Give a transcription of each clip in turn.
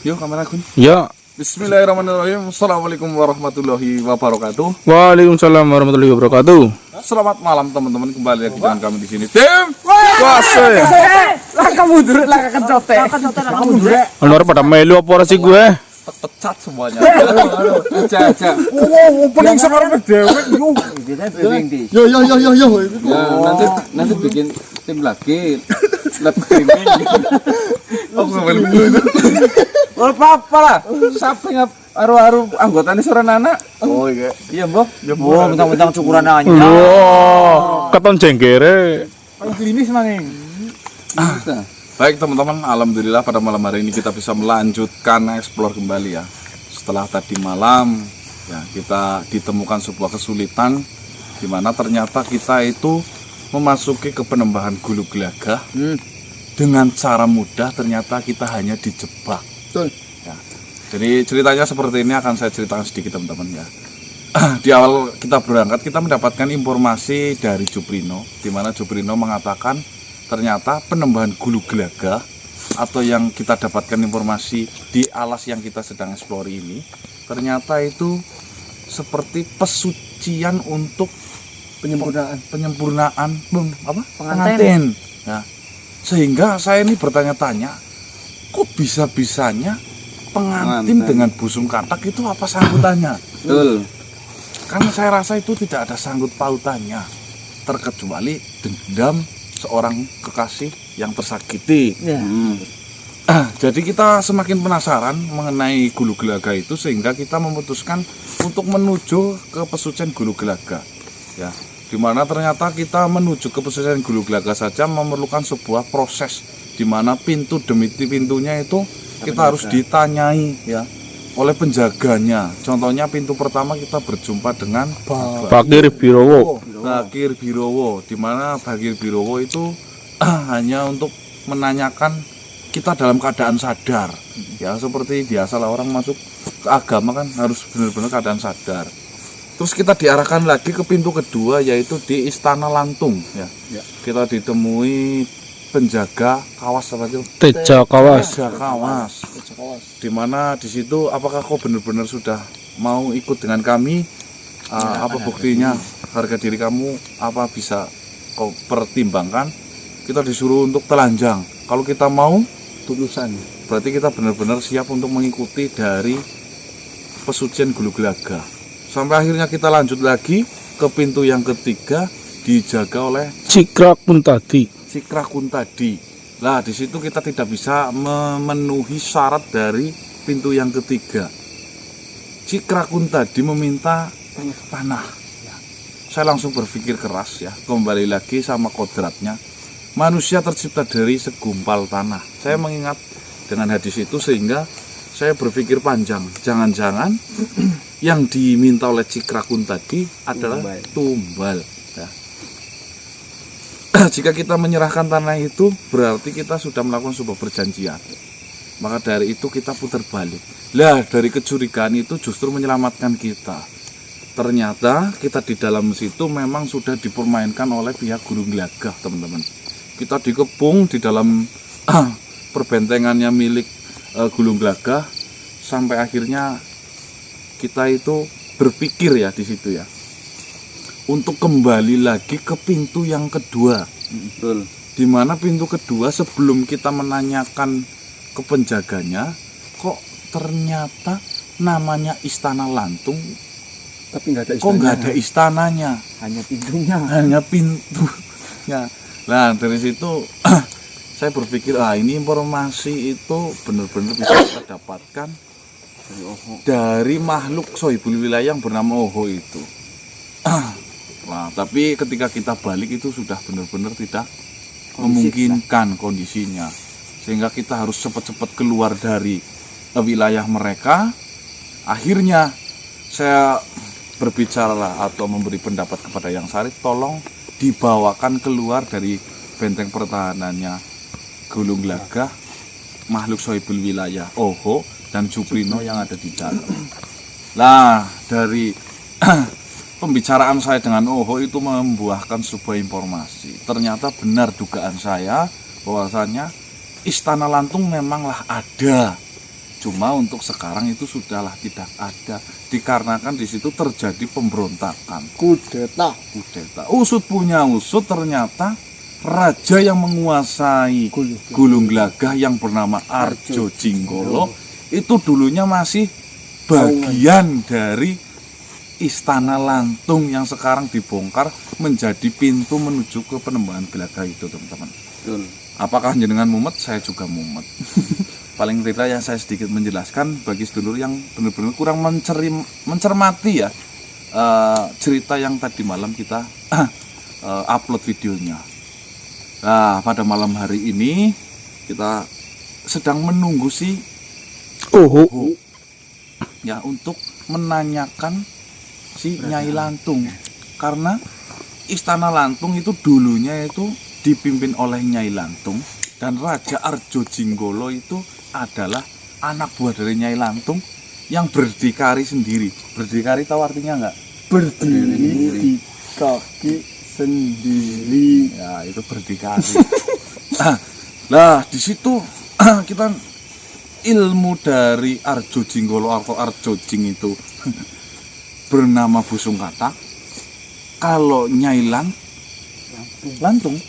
Yuk kamera Gun. Ya. Bismillahirrahmanirrahim. Assalamualaikum warahmatullahi wabarakatuh. Waalaikumsalam warahmatullahi wabarakatuh. Selamat malam teman-teman, kembali lagi dengan kami di sini. Tim Kuase. Lah kamu duruk lah kecote. Kamu duruk. Honor pada melu apa ora sih gue? Pecat semuanya. Aja. Opening sekarang dewek yo. Biasanya briefing di. Yo. Ya, nanti bikin tim lagi. Lab briefing. Aku sambil itu. Ora apa-apa lah. Sampai aru-aru anggotane sore anak. Oh iya. Iya, Mbok. Ya, Mbok. Wah, mentang-mentang cukuran aja. Wah, keton jengkere. Kalau klinis mangeng. Baik teman-teman, alhamdulillah pada malam hari ini kita bisa melanjutkan explore kembali ya. Setelah tadi malam ya kita ditemukan sebuah kesulitan di mana ternyata kita itu memasuki ke Penembahan Gulu Gelagah dengan cara mudah, ternyata kita hanya dijebak. Betul. Ya. Jadi ceritanya seperti ini akan saya ceritakan sedikit teman-teman ya. Di awal kita berangkat kita mendapatkan informasi dari Juprino, di mana Juprino mengatakan ternyata Penembahan Gulu Gelagah atau yang kita dapatkan informasi di alas yang kita sedang explore ini ternyata itu seperti pesucian untuk penyempurnaan pengantin ya. Sehingga saya ini bertanya-tanya, kok bisa-bisanya pengantin dengan busung katak itu apa sangkutannya? Betul. Karena saya rasa itu tidak ada sangkut pautannya, terkecuali dendam seorang kekasih yang tersakiti. Ya. Jadi kita semakin penasaran mengenai Gulu Gelagah itu sehingga kita memutuskan untuk menuju ke pesucian Gulu Gelagah. Ya, dimana ternyata kita menuju ke pesucian Gulu Gelagah saja memerlukan sebuah proses, dimana pintu demi pintunya itu kita harus ditanyai ya oleh penjaganya. Contohnya pintu pertama kita berjumpa dengan Bakir Birowo. Bakir Birowo, di mana Bakir Birowo itu hanya untuk menanyakan kita dalam keadaan sadar. Ya seperti biasalah orang masuk ke agama kan harus benar-benar keadaan sadar. Terus kita diarahkan lagi ke pintu kedua yaitu di Istana Lantung ya. Kita ditemui penjaga kawas apa itu? Teja Kawas. Teja Kawas. Di mana di situ apakah kau benar-benar sudah mau ikut dengan kami? Apa buktinya? Harga diri kamu apa bisa kau pertimbangkan? Kita disuruh untuk telanjang. Kalau kita mau tulusan, berarti kita benar-benar siap untuk mengikuti dari pesucian Gulu Gelagah. Sampai akhirnya kita lanjut lagi ke pintu yang ketiga, dijaga oleh Cikrakun tadi. Cikrakun tadi. Nah, di situ kita tidak bisa memenuhi syarat dari pintu yang ketiga. Cikrakun tadi meminta tanah. Ya. Saya langsung berpikir keras ya, kembali lagi sama kodratnya. Manusia tercipta dari segumpal tanah. Saya mengingat dengan hadis itu sehingga saya berpikir panjang. Jangan-jangan yang diminta oleh Cikrakun tadi adalah tumbal. Ya. Jika kita menyerahkan tanah itu berarti kita sudah melakukan sebuah perjanjian. Maka dari itu kita putar balik. Lah dari kecurigaan itu justru menyelamatkan kita. Ternyata kita di dalam situ memang sudah dipermainkan oleh pihak Gulu Gelagah teman-teman. Kita dikepung di dalam perbentengannya milik Gulu Gelagah sampai akhirnya kita itu berpikir ya di situ ya untuk kembali lagi ke pintu yang kedua. Betul. Di mana pintu kedua sebelum kita menanyakan ke penjaganya, kok ternyata namanya Istana Lantung, Tapi nggak ada kok nggak ada istananya, Hanya pintunya. hanya pintunya. Nah dari situ saya berpikir ini informasi itu benar-benar bisa kita dapatkan dari makhluk sohibul wilayah yang bernama Oho itu. Nah, tapi ketika kita balik itu sudah benar-benar tidak memungkinkan kondisinya. Sehingga kita harus cepat-cepat keluar dari wilayah mereka. Akhirnya saya berbicara atau memberi pendapat kepada Yang Sarif, tolong dibawakan keluar dari benteng pertahanannya Gulu Gelagah, makhluk sohibul wilayah Oho dan Juprino yang ada di dalam. Nah, dari pembicaraan saya dengan Oho itu membuahkan sebuah informasi. Ternyata benar dugaan saya bahwasanya Istana Lantung memanglah ada. Cuma untuk sekarang itu sudahlah tidak ada, dikarenakan di situ terjadi pemberontakan, Kudeta. Usut punya usut, ternyata raja yang menguasai Gulung Glagah yang bernama Arjo Jinggolo itu dulunya masih bagian dari Istana Lantung yang sekarang dibongkar menjadi pintu menuju ke Penembangan Glagah itu, teman-teman. Betul. Apakah jenengan mumet? Saya juga mumet. Paling tidak yang saya sedikit menjelaskan bagi sedulur yang benar-benar kurang mencermati ya cerita yang tadi malam kita upload videonya. Nah, pada malam hari ini kita sedang menunggu si Oh, ya untuk menanyakan si Nyai Lantung, karena Istana Lantung itu dulunya itu dipimpin oleh Nyai Lantung, dan Raja Arjo Jinggolo itu adalah anak buah dari Nyai Lantung yang berdikari sendiri. Berdikari tahu artinya enggak? Berdiri di kaki sendiri. Ya, itu berdikari. Lah, di situ kita ilmu dari Arjo Jinggolo atau Arjo Jing itu bernama Busung Kata. Kalau Nyai Lantung,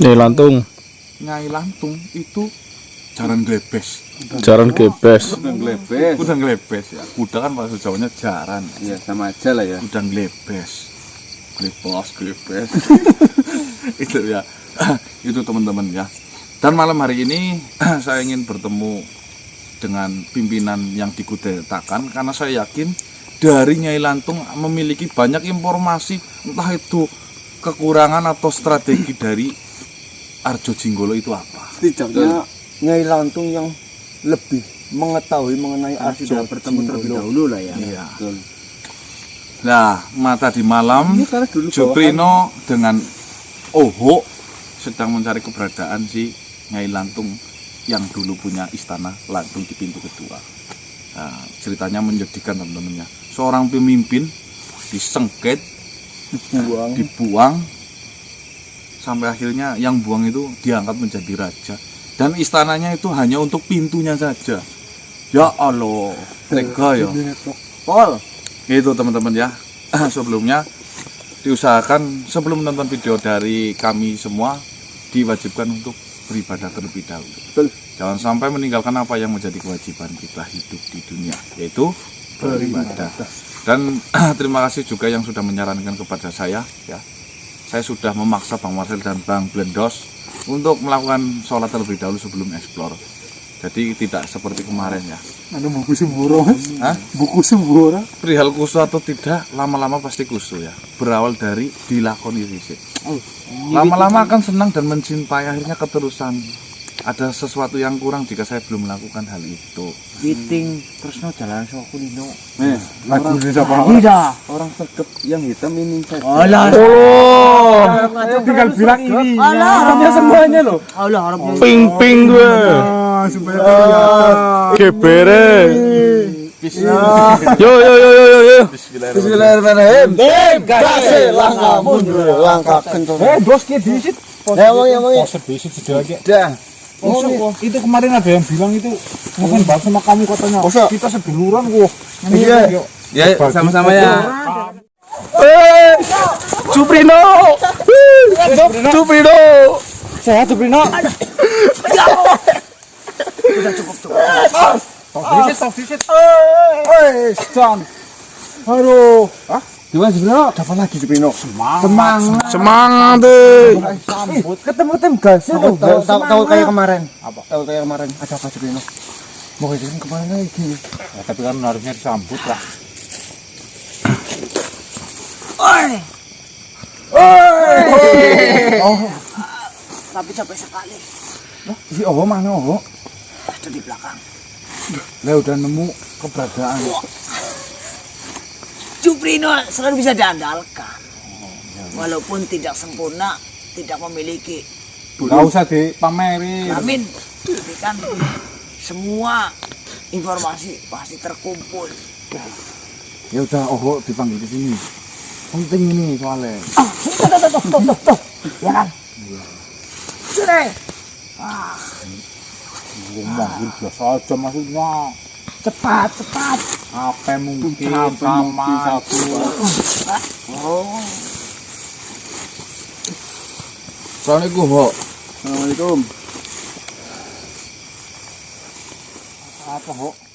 Nyai Lantung, Nyai Lantung itu jaran glebes. jaran gebes. Udah glebes. Kuda glebes ya. Kuda kan bahasa Jawanya jaran. Iya, sama aja lah ya. Kuda glebes. Glebes. Itu ya. Itu teman-teman ya. Dan malam hari ini saya ingin bertemu dengan pimpinan yang dikudetakan, karena saya yakin dari Nyai Lantung memiliki banyak informasi, entah itu kekurangan atau strategi dari Arjo Jinggolo itu apa. Setidaknya Nyai Lantung yang lebih mengetahui mengenai Arjo Sudah bertemu terlebih dahulu lah ya. Iya. Betul. Nah, mata di malam, Ini karena dulu Juprino dengan Oho sedang mencari keberadaan si Nyai Lantung yang dulu punya Istana Lantung di pintu kedua. Nah, ceritanya menyedihkan teman-temannya. Seorang pemimpin disengket, dibuang, sampai akhirnya yang buang itu diangkat menjadi raja. Dan istananya itu hanya untuk pintunya saja. Ya Allah, tega ya. Pol. Itu teman-teman ya. Sebelumnya diusahakan sebelum menonton video dari kami semua diwajibkan untuk beribadah terlebih dahulu. Betul. Jangan sampai meninggalkan apa yang menjadi kewajiban kita hidup di dunia, yaitu beribadah. Dan terima kasih juga yang sudah menyarankan kepada saya ya. Saya sudah memaksa Bang Marcel dan Bang Blendos untuk melakukan sholat terlebih dahulu sebelum eksplor. Jadi tidak seperti kemarin ya. Ada buku semburo. Hah? Buku semburo. Perihal kusu atau tidak, lama-lama pasti kusu ya. Berawal dari dilakoni riset. Lama-lama akan senang dan mencintai, akhirnya keterusan. Ada sesuatu yang kurang jika saya belum melakukan hal itu. Meeting Tresno jalan sama Kulino. Lagu ini siapa? Tidak. Orang cakep yang hitam ini saja. Alah. Oh, Tinggal bilang ini. Alah. Harapnya semuanya loh. Alah harapnya. ping gue, Supaya kelihatan. gebere. Yo. Bismillahirrahmanirrahim. Kasih langkah mundur, langkah kencang. Bos ki disit. Emang. Dah. Itu kemarin ada yang bilang itu mungkin bahas sama kamu katanya. Masa? Kita seduluran kok. Iya. Ya, sama-sama ya. Juprino. Juprino. Sehat tuh Brino. Stop visit. John. Aduh. Hah? Gimana Brino? Dapat lagi Jupino. Semangat deh. Ketemu tim gas. Tahu kayak kemarin. Apa? Tahu kayak kemarin. Ada apa Jupino? Mau kirim kemana lagi? Ya, tapi kan harusnya disambut lah. Tapi capek sekali. Si Owo mana Owo? Ada di belakang. Lah udah nemu keberadaan. Juprino selalu bisa diandalkan. Walaupun tidak sempurna, tidak memiliki. Enggak usah dipamerin. Amin. Tapi kan semua informasi pasti terkumpul. Ya udah Owo dipanggil ke sini. Penting ini soalnya. Ya kan? Sini. Manggil biasa aja maksudnya. Cepat. Apa mungkin sama satu. Oh, Assalamualaikum, Ho. Assalamualaikum. Apa kok?